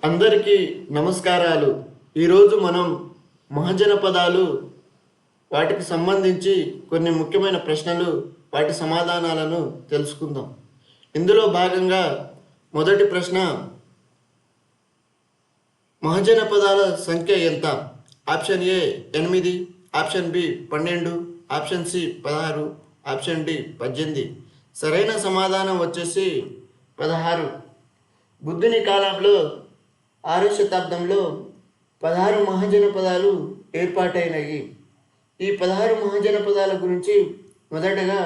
అందరికీ నమస్కారాలు. ఈరోజు మనం మహాజనపదాలు వాటికి సంబంధించి కొన్ని ముఖ్యమైన ప్రశ్నలు వాటి సమాధానాలను తెలుసుకుందాం. ఇందులో భాగంగా మొదటి ప్రశ్న, మహాజనపదాల సంఖ్య ఎంత? Option A 8, option B 12, option C 16, option D 18. సరైన సమాధానం వచ్చేసి 16. బుద్ధుని కాలంలో 6వ శతాబ్దంలో 16 మహాజనపదాలు ఏర్పాటైనవి. ఈ 16 మహాజనపదాల గురించి మొదటగా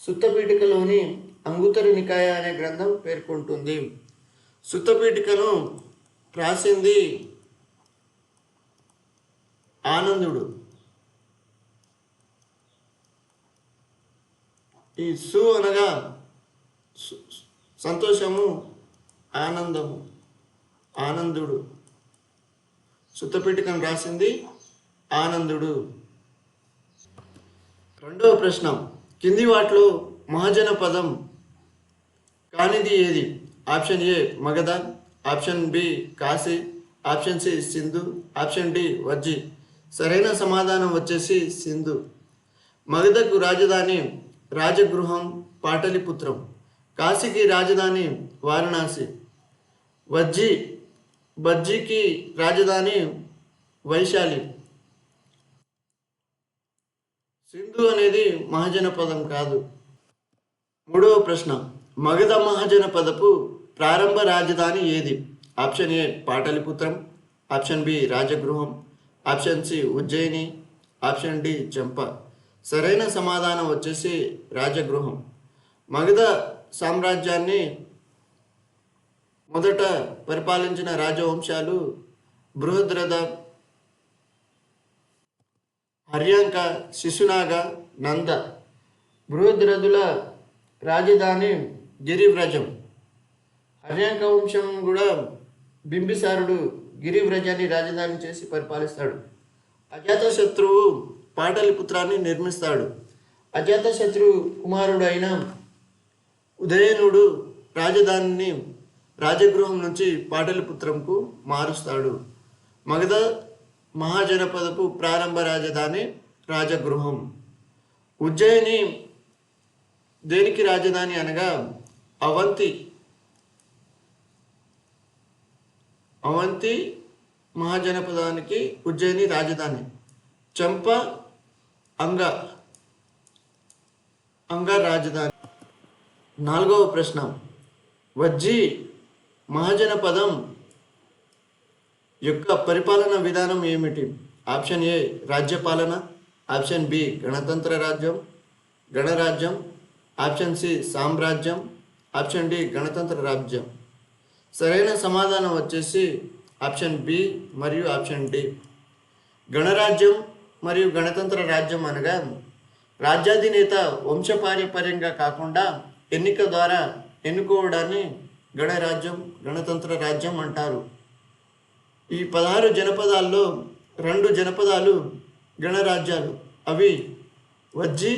సుత్తపీఠికలోని అంగుత్తర నికాయ అనే గ్రంథం పేర్కొంటుంది. సుత్తపీఠికను రాసింది ఆనందుడు. ఈ సు అనగా సంతోషము, ఆనందము, ఆనందుడు. సుత్తపీఠికను రాసింది ఆనందుడు. రెండవ ప్రశ్న, కింది వాటిలో మహాజనపదం కానిది ఏది? Option A Magadha, option B Kashi, option C Sindhu, option D Vajji. సరైన సమాధానం వచ్చేసి సింధు. మగధకు రాజధాని రాజగృహం, పాటలిపుత్రం. కాశీకి రాజధాని వారణాసి. వజ్జికి రాజధాని వైశాలి. సింధు అనేది మహాజనపదం కాదు. మూడవ ప్రశ్న, మగధ మహాజనపదపు ప్రారంభ రాజధాని ఏది? ఆప్షన్ ఏ పాటలిపుత్రం, ఆప్షన్ బి రాజగృహం, option C Ujjayini, option D Champa. సరైన సమాధానం వచ్చేసి రాజగృహం. మగధ సామ్రాజ్యాన్ని మొదట పరిపాలించిన రాజవంశాలు బృహద్రథ, హర్యాంక, శిశునాగ, నంద. బృహద్రథుల రాజధాని గిరివ్రజం. హర్యాంక వంశం కూడా బింబిసారుడు గిరివ్రజాన్ని రాజధాని చేసి పరిపాలిస్తాడు. అజాతశత్రువు పాటలిపుత్రాన్ని నిర్మిస్తాడు. అజాతశత్రువు కుమారుడు అయిన ఉదయనుడు రాజధానిని రాజగృహం నుంచి పాటలిపుత్రంకు మారుస్తాడు. మగధ మహాజనపదపు ప్రారంభ రాజధాని రాజగృహం. ఉజ్జయిని దేనికి రాజధాని అనగా అవంతి మహాజనపదానికి ఉజ్జయిని రాజధాని. చంప అంగ రాజధాని. నాలుగవ ప్రశ్న, వజ్జి మహాజనపదం యొక్క పరిపాలన విధానం ఏమిటి? ఆప్షన్ ఏ రాజ్యపాలన, ఆప్షన్ బి గణరాజ్యం, ఆప్షన్ సి సామ్రాజ్యం, ఆప్షన్ డి గణతంత్ర రాజ్యం. సరైన సమాధానం వచ్చేసి ఆప్షన్ బి మరియు ఆప్షన్ డి. గణరాజ్యం మరియు గణతంత్ర రాజ్యం అనగా రాజ్యాధినేత వంశపారంపర్యంగా కాకుండా ఎన్నిక ద్వారా ఎన్నుకోవడాన్ని గణరాజ్యం, గణతంత్ర రాజ్యం అంటారు. ఈ 16 జనపదాల్లో 2 జనపదాలు గణరాజ్యాలు. అవి వజ్జి,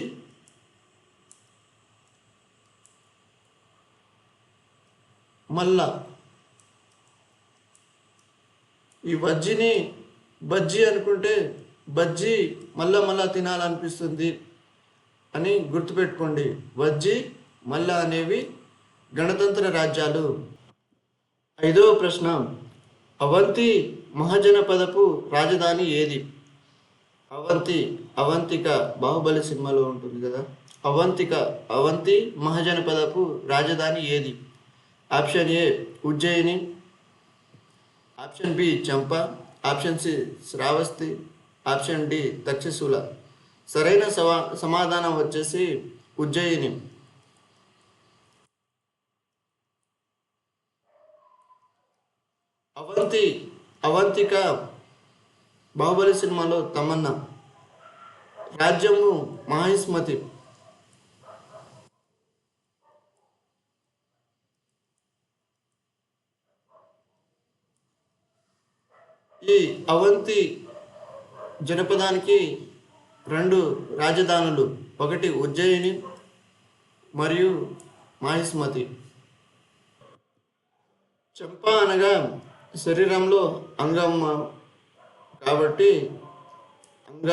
మల్ల. ఈ వజ్జిని బజ్జి అనుకుంటే బజ్జి మళ్ళా తినాలనిపిస్తుంది అని గుర్తుపెట్టుకోండి. వజ్జి, మల్ల అనేవి గణతంత్ర రాజ్యాలు. ఐదవ ప్రశ్న, అవంతి మహాజనపదపు రాజధాని ఏది? అవంతిక బాహుబలి సినిమాలో ఉంటుంది కదా. అవంతి మహాజనపదపు రాజధాని ఏది? Option A Ujjayini, option B Champa, option C Shravasti, option D Takshashila. సరైన సమాధానం వచ్చేసి ఉజ్జయిని. అవంతిక బాహుబలి సినిమాలో తమన్నా. రాజ్యము మాహిష్మతి. ఈ అవంతి జనపదానికి 2 రాజధానులు, ఒకటి ఉజ్జయిని మరియు మాహిష్మతి. చంప అనగా శరీరంలో అంగం కాబట్టి అంగ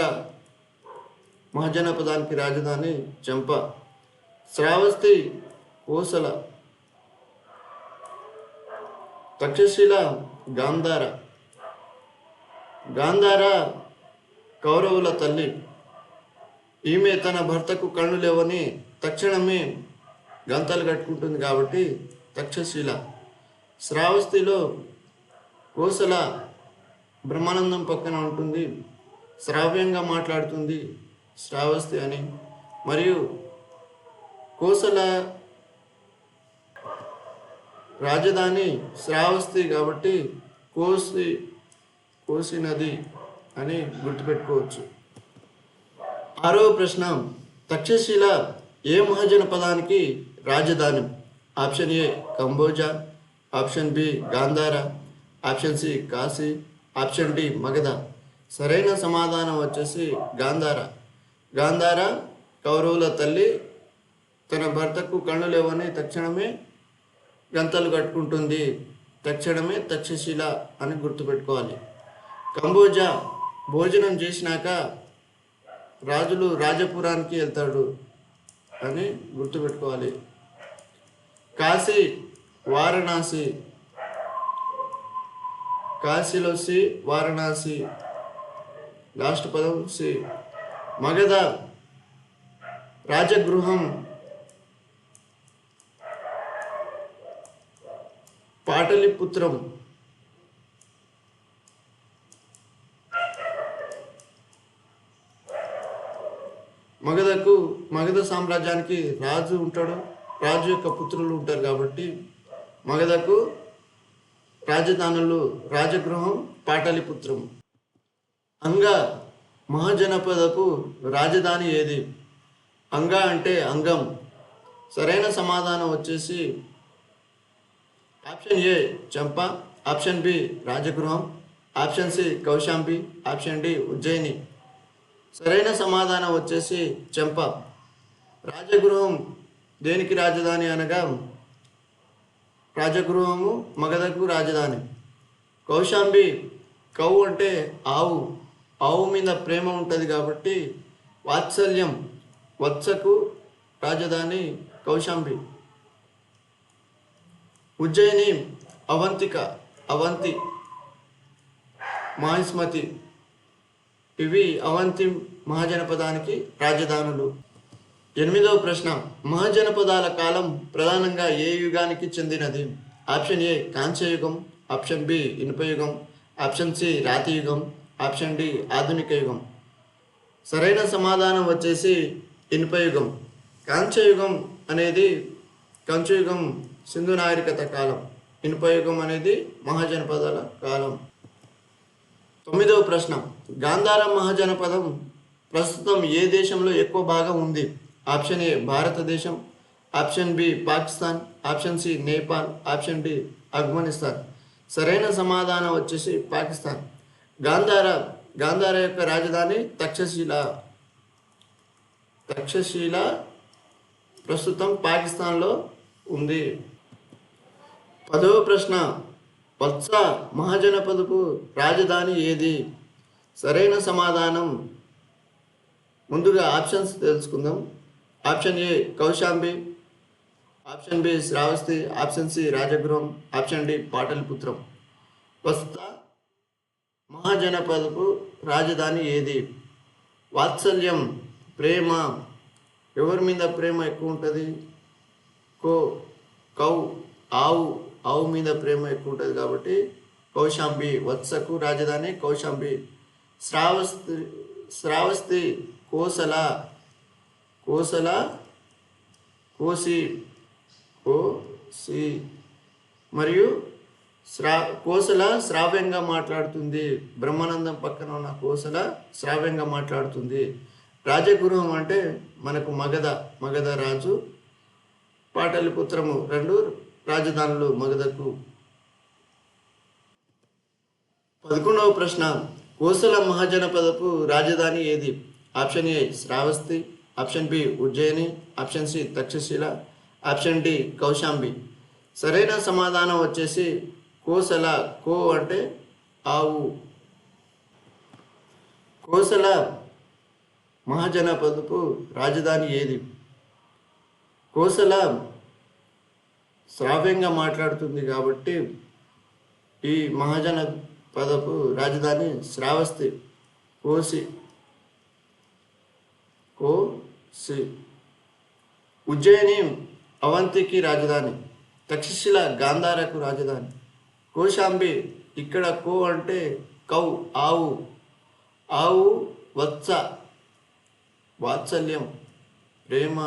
మహాజనపదానికి రాజధాని చంప. శ్రావస్తి కోసల. తక్షశిల గాంధార. గాంధార కౌరవుల తల్లి. ఈమె తన భర్తకు కళ్ళు లేవని తక్షణమే గంతలు కట్టుకుంటుంది కాబట్టి తక్షశిల. శ్రావస్తిలో కోసల బ్రహ్మానందం పక్కన ఉంటుంది, శ్రావ్యంగా మాట్లాడుతుంది శ్రావస్తి అని. మరియు కోసల రాజధాని శ్రావస్తి కాబట్టి కోసి నది అని గుర్తుపెట్టుకోవచ్చు. 6వ ప్రశ్న, తక్షశిల ఏ మహాజనపదానికి రాజధాని? Option A Kamboja, option B Gandhara, option C Kashi, option D Magadha. సరైన సమాధానం వచ్చేసి గాంధార. గాంధార కౌరవుల తల్లి, తన భర్తకు కళ్ళు లేవని తక్షణమే గంతలు కట్టుకుంటుంది, తక్షణమే తక్షశిల అని గుర్తుపెట్టుకోవాలి. కంబోజా భోజనం చేసినాక రాజులు రాజపురానికి వెళ్తాడు అని గుర్తుపెట్టుకోవాలి. కాశీ వారణాసి. కాశీలో సి, వారణాసి లాస్ట్ పదం సి. మగధ రాజగృహం, పాటలిపుత్రం. మగధ సామ్రాజ్యానికి రాజు ఉంటాడు, రాజు యొక్క పుత్రులు ఉంటారు కాబట్టి మగధకు రాజధానులు రాజగృహం పాటలిపుత్రం. అంగ మహాజనపదపు రాజధాని ఏది? అంగ అంటే అంగం. సరైన సమాధానం వచ్చేసి option A Champa, option B రాజగృహం, option C Kaushambi, option D Ujjayini. సరైన సమాధానం వచ్చేసి చంప. రాజగృహం దేనికి రాజధాని అనగా రాజగృహము మగధకు రాజధాని. కౌశాంబి, కౌ అంటే ఆవు, ఆవు మీద ప్రేమ ఉంటుంది కాబట్టి వాత్సల్యం, వత్సకు రాజధాని కౌశాంబి. ఉజ్జయిని అవంతిక, అవంతి, మాహిస్మతి. ఇవి అవంతి మహాజనపదానికి రాజధానులు. 8వ ప్రశ్న, మహాజనపదాల కాలం ప్రధానంగా ఏ యుగానికి చెందినది? ఆప్షన్ ఏ కాంస్యయుగం, ఆప్షన్ బి ఇనుపయుగం, ఆప్షన్ సి రాతియుగం, ఆప్షన్ డి ఆధునిక యుగం. సరైన సమాధానం వచ్చేసి ఇనుపయుగం. కాంస్యయుగం అనేది కంచుయుగం సింధు నాగరికత కాలం, ఇనుపయుగం అనేది మహాజనపదాల కాలం. 9వ ప్రశ్న, గాంధార మహాజనపదం ప్రస్తుతం ఏ దేశంలో ఎక్కువ భాగం ఉంది? Option A Bharatadesam, option B Pakistan, option C Nepal, option D Afghanistan. సరైన సమాధానం వచ్చేసి పాకిస్తాన్. గాంధార యొక్క రాజధాని తక్షశిల. తక్షశిల ప్రస్తుతం పాకిస్తాన్లో ఉంది. 10వ ప్రశ్న, వత్స మహాజనపదపు రాజధాని ఏది? సరైన సమాధానం ముందుగా ఆప్షన్స్ తెలుసుకుందాం. Option A Kaushambi, option B Shravasti, option C రాజగృహం, ఆప్షన్ డి పాటలిపుత్రం. వత్స మహాజనపదపు రాజధాని ఏది? వాత్సల్యం, ప్రేమ. ఎవరి మీద ప్రేమ ఎక్కువ ఉంటుంది? కౌ, ఆవు, ఆవు మీద ప్రేమ ఎక్కువ ఉంటుంది కాబట్టి కౌశాంబి. వత్సకు రాజధాని కౌశాంబి. శ్రావస్తి కోసల, కోసి మరియు కోసల శ్రావ్యంగా మాట్లాడుతుంది. బ్రహ్మానందం పక్కన ఉన్న కోసల శ్రావ్యంగా మాట్లాడుతుంది. రాజగృహం అంటే మనకు మగధ రాజు, పాటలిపుత్రము, 2 రాజధానులు మగధకు. 11వ ప్రశ్న, కోసల మహాజనపదపు రాజధాని ఏది? Option A Shravasti, option B Ujjayini, option C Takshashila, option D Kaushambi. సరైన సమాధానం వచ్చేసి కోసల, కో అంటే ఆవు. కోసల మహాజనపదపు రాజధాని ఏది? కోసల శ్రావ్యంగా మాట్లాడుతుంది కాబట్టి ఈ మహాజనపదపు రాజధాని శ్రావస్తి. కోసి. ఉజ్జయిని అవంతికి రాజధాని. తక్షశిల గాంధారకు రాజధాని. కోశాంబి, ఇక్కడ కో అంటే కౌ ఆవు. ఆవు వత్స వాత్సల్యం ప్రేమ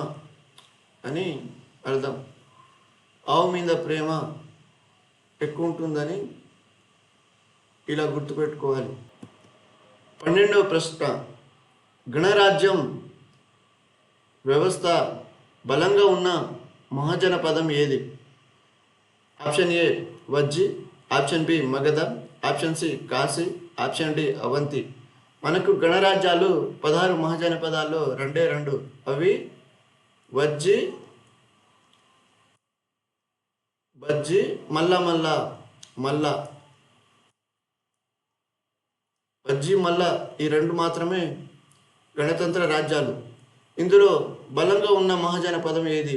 అని అర్థం. ఆవు మీద ప్రేమ ఎక్కువ ఉంటుందని ఇలా గుర్తుపెట్టుకోవాలి. 12వ ప్రశ్న, గణరాజ్యం వ్యవస్థ బలంగా ఉన్న మహాజనపదం ఏది? Option A Vajji, option B Magadha, option C Kashi, option D Avanti. మనకు గణరాజ్యాలు 16 మహాజనపదాల్లో 2 అవి వజ్జి, బజ్జి, మల్ల. వజ్జి మల్ల ఈ 2 మాత్రమే గణతంత్ర రాజ్యాలు. ఇందులో బలంగా ఉన్న మహాజనపదం ఏది?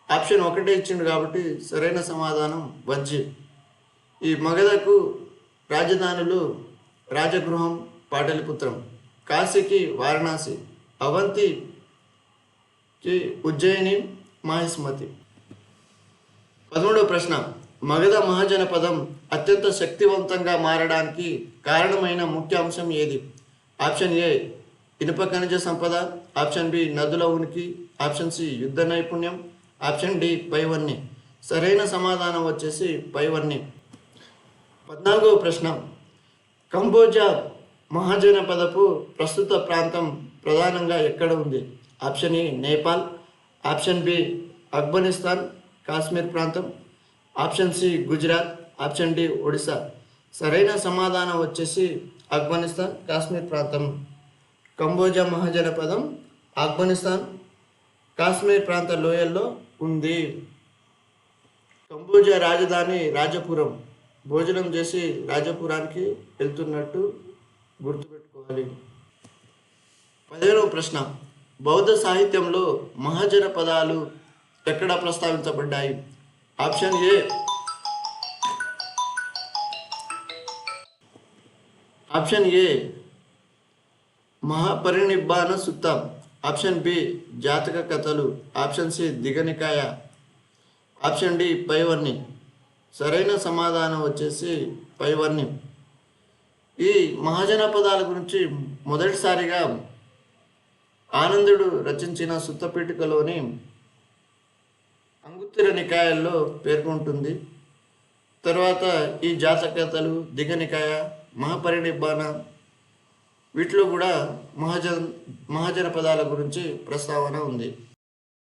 ఆప్షన్ 1 ఇచ్చిండు కాబట్టి సరైన సమాధానం వజ్జి. ఈ మగధకు రాజధానులు రాజగృహం, పాటలిపుత్రం, కాశీకి వారణాసి, అవంతికి ఉజ్జయిని, మాహిష్మతి. 13వ ప్రశ్న, మగధ మహాజనపదం అత్యంత శక్తివంతంగా మారడానికి కారణమైన ముఖ్య అంశం ఏది? ఆప్షన్ ఏ ఇనుప ఖనిజ సంపద, ఆప్షన్ బి నదుల ఉనికి, ఆప్షన్ సి యుద్ధ నైపుణ్యం, ఆప్షన్ డి పైవన్నీ. సరైన సమాధానం వచ్చేసి పైవన్నీ. 14వ ప్రశ్న, కంబోజా మహాజనపదపు ప్రస్తుత ప్రాంతం ప్రధానంగా ఎక్కడ ఉంది? Option A Nepal, option B Afghanistan Kashmir ప్రాంతం, option C Gujarat, option D Odisha. సరైన సమాధానం వచ్చేసి ఆఫ్ఘనిస్తాన్ కాశ్మీర్ ప్రాంతం. కంబోజా మహాజనపదం ఆఫ్ఘనిస్తాన్ కాశ్మీర్ ప్రాంత లోయల్లో ఉంది. కంబోజా రాజధాని రాజపురం. భోజనం చేసి రాజపురానికి వెళ్తున్నట్టు గుర్తుపెట్టుకోవాలి. 15వ ప్రశ్న, బౌద్ధ సాహిత్యంలో మహాజనపదాలు ఎక్కడ ప్రస్తావించబడ్డాయి? ఆప్షన్ ఏ మహాపరినిబ్బాన సుత్త, ఆప్షన్ బి జాతక కథలు, ఆప్షన్ సి దిగనికాయ, ఆప్షన్ డి పైవన్నీ. సరైన సమాధానం వచ్చేసి పైవన్నీ. ఈ మహాజనపదాల గురించి మొదటిసారిగా ఆనందుడు రచించిన సుత్తపీఠికలోని అంగుత్తర నికాయాల్లో పేర్కొంటుంది. తర్వాత ఈ జాతకథలు, దిగనికాయ, మహాపరినిబ్బాన వీటిలో కూడా మహాజనపదాల గురించి ప్రస్తావన ఉంది.